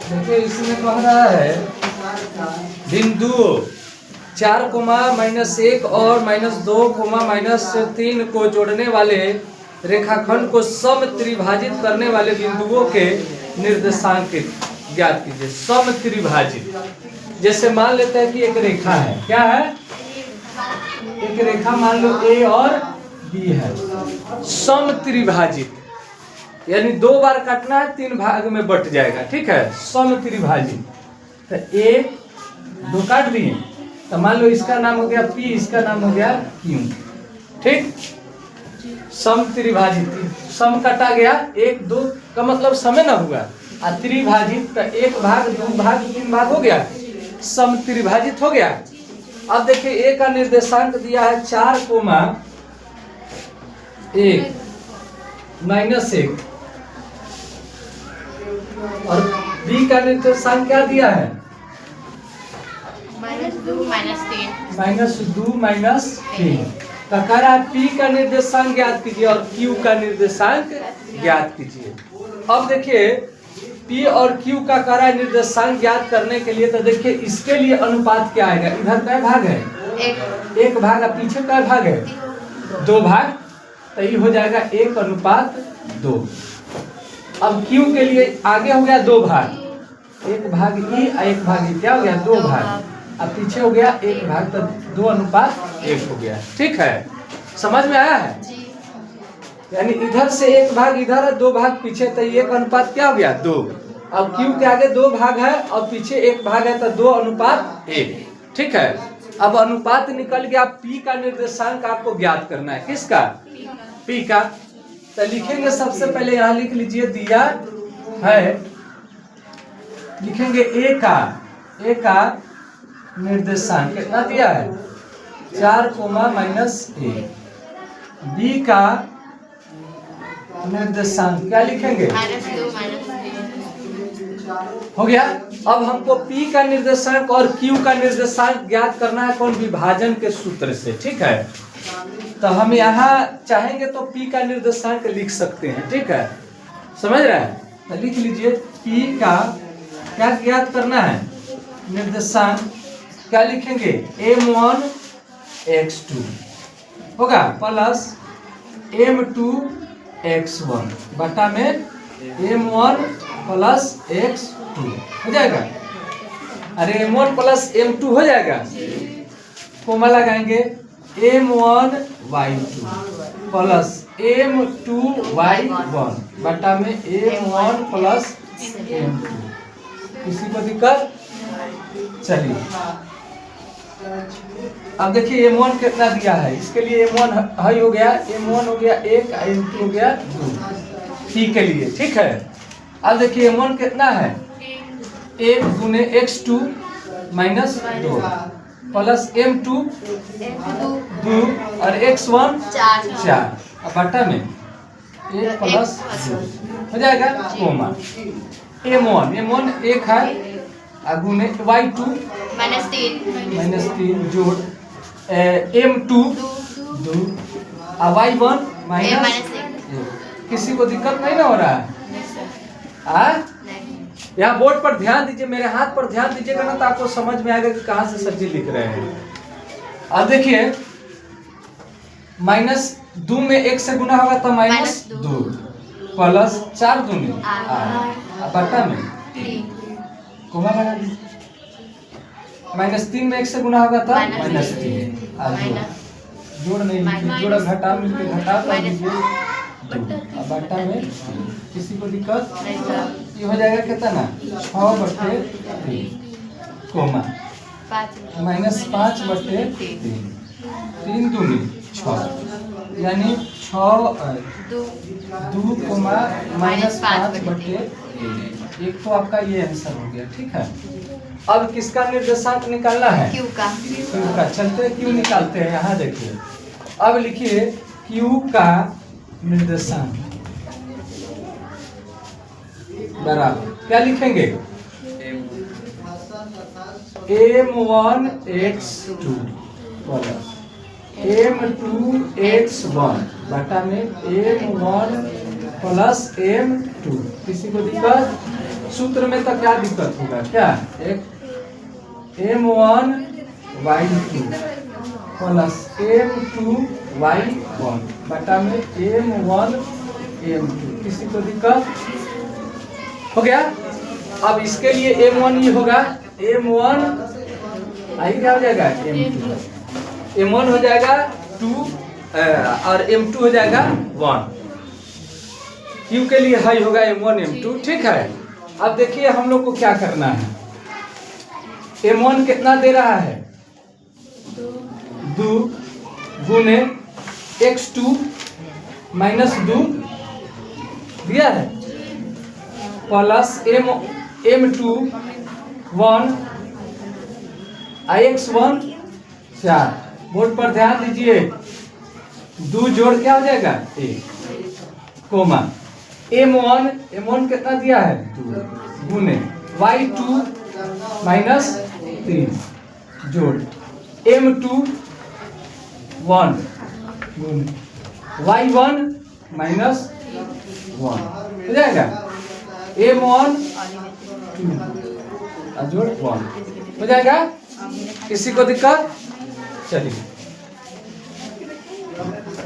देखिए इसमें कह रहा है बिंदुओं 4 -1 और -2 -3 को जोड़ने वाले रेखाखंड को सम त्रिभाजित करने वाले बिंदुओं के निर्देशांक ज्ञात कीजिए। सम त्रिभाजित, जैसे मान लेते हैं कि एक रेखा है, क्या है, एक रेखा मान लो ए और बी है, सम त्रिभाजित यानी 2 बार काटना है, 3 भाग में बट जाएगा, ठीक है, सम त्रिभाजित। तो ए 2 काट दिए तो मान लो इसका नाम हो गया पी, इसका नाम हो गया क्यू, ठीक। सम त्रिभाजित, सम काटा गया, 1 2 का मतलब समय ना हुआ, और त्रिभाजित तो 1 भाग 2 भाग 3 भाग हो गया, सम त्रिभाजित हो गया। अब देखिए ए का निर्देशांक दिया है 4 -1 -1 और बी का निर्देशांक क्या दिया है, -2 -3। तो कह रहा है पी का निर्देशांक ज्ञात कीजिए और क्यू का निर्देशांक ज्ञात कीजिए। अब देखिए पी और क्यू का कह रहा है निर्देशांक ज्ञात करने के लिए, तो देखिए इसके लिए अनुपात क्या आएगा, इधर कै भाग है, 1 भाग, और पीछे कै भाग है, 2 भाग, तो ये हो जाएगा 1:2। अब क्यू के लिए आगे हो गया 2 भाग, 1 भाग ई और 1 भाग ई, क्या हो गया 2 भाग, अब पीछे हो गया 1 भाग, तो 2:1 हो गया, ठीक है, समझ में आया है। यानी इधर से 1 भाग इधर है, 2 भाग पीछे, तो 1:1 क्या हो गया 2। अब क्यू के आगे 2 भाग है और पीछे 1 भाग है, तो 2:1, ठीक है। अब अनुपात निकल गया, पी का निर्देशांक आपको ज्ञात करना है, किसका, पी का। तो लिखेंगे सबसे पहले यहाँ लिख लीजिए, दिया है, लिखेंगे ए का निर्देशांक कितना दिया है 4 -1, बी का निर्देशांक क्या लिखेंगे, हो गया। अब हमको पी का निर्देशांक और क्यू का निर्देशांक ज्ञात करना है, कौन, विभाजन के सूत्र से, ठीक है। तो हम यहाँ चाहेंगे तो पी का निर्देशांक लिख सकते हैं, ठीक है, समझ रहे हैं। तो लिख लीजिए पी का क्या ज्ञात करना है, निर्देशांक क्या लिखेंगे, m1 x2 होगा प्लस m2 x1 बटा में m1 प्लस x2 हो जाएगा। अरे m1 प्लस m2 हो जाएगा, कोमा लगाएंगे m1 y2 plus m2 y1 बटा में m1 प्लस m2। किसी को दिक्कत, चलिए अब देखिए m1 कितना दिया है, इसके लिए m1 हाई हो गया, m1 हो गया 1, m2 हो गया 2, ठीक के लिए, ठीक है। अब देखिए m1 कितना है, 1 गुने x2 -2 प्लस m2 2 और x1 4, अब बटा में 1 प्लस 2 हो जाएगा, कोमा m1 1 है, गुने y2 -3 जोड़ m2 2 और y1 -1। किसी को दिक्कत नहीं ना हो रहा है, यहाँ बोर्ड पर ध्यान दीजिए, मेरे हाथ पर ध्यान दीजिएगा ना, तो आपको समझ में आएगा कि कहाँ से सर जी लिख रहे हैं। अब देखिए -2 में 1 से गुना होगा तो -2 प्लस 4 दूनी 8 बटा में कोमा लगा दीजिए, -3 में 1 से गुना होगा तो -3, जोड़ नहीं लिखिए, जोड़ा घटा मिलके घटा कर लीजिए 2 बटा में, किसी को दिक्कत, ये हो जाएगा कितना 6/3 कोमा -5/3 3 दूनी 6 यानी 6 2 -5/3, एक तो आपका ये आंसर हो गया, ठीक है। अब किसका निर्देशांक निकालना है, क्यू का। चलते क्यू निकालते हैं, यहाँ देखिए। अब लिखिए क्यू का निर्देशांक बराबर क्या लिखेंगे, m1 x2 plus m2 x1 बटा में m1 प्लस M2। किसी को दिक्कत? सूत्र में तो क्या दिक्कत होगा? क्या एक M1 Y2 plus M2 Y1 बटा में M1 M2। किसी को दिक्कत? हो गया। अब इसके लिए M1 ये होगा M1 आई क्या हो जाएगा M2, M1 हो जाएगा 2 और M2 हो जाएगा 1। Q के लिए हाई होगा M1 M2। ठीक है। अब देखिए हम लोग को क्या करना है। M1 कितना दे रहा है? 2 गुने x2 माइनस 2 दिया है प्लस M2 1 x1 4। बोर्ड पर ध्यान दीजिए। 2 जोड़ क्या हो जाएगा 1 कोमा M1 कितना दिया है 2 गुने y2 माइनस 3 जोड़ M2 1 गुने y1 माइनस 1 हो जाएगा M1 2 जोड़ 1 हो जाएगा। किसी को दिक्कत? चलिए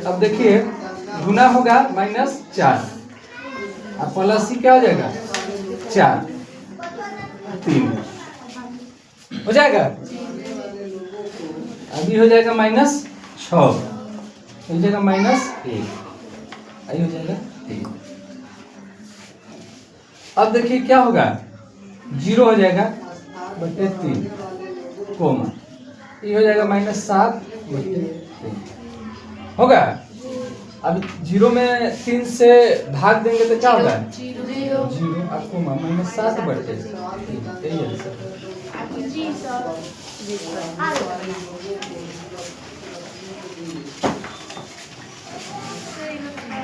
अब देखिए गुना होगा माइनस 4 और प्लस ही क्या हो जाएगा 4 3 हो जाएगा। अभी हो जाएगा माइनस 6 हो जाएगा माइनस 1 अभी हो जाएगा 3। अब देखिए क्या होगा 0 हो जाएगा बटे 3 कोमा ये हो जाएगा माइनस 7 बटे 3 होगा। अब 0 में 3 से भाग देंगे तो क्या होगा 0 आपको माइनस 7 बटे 3 यही आंसर।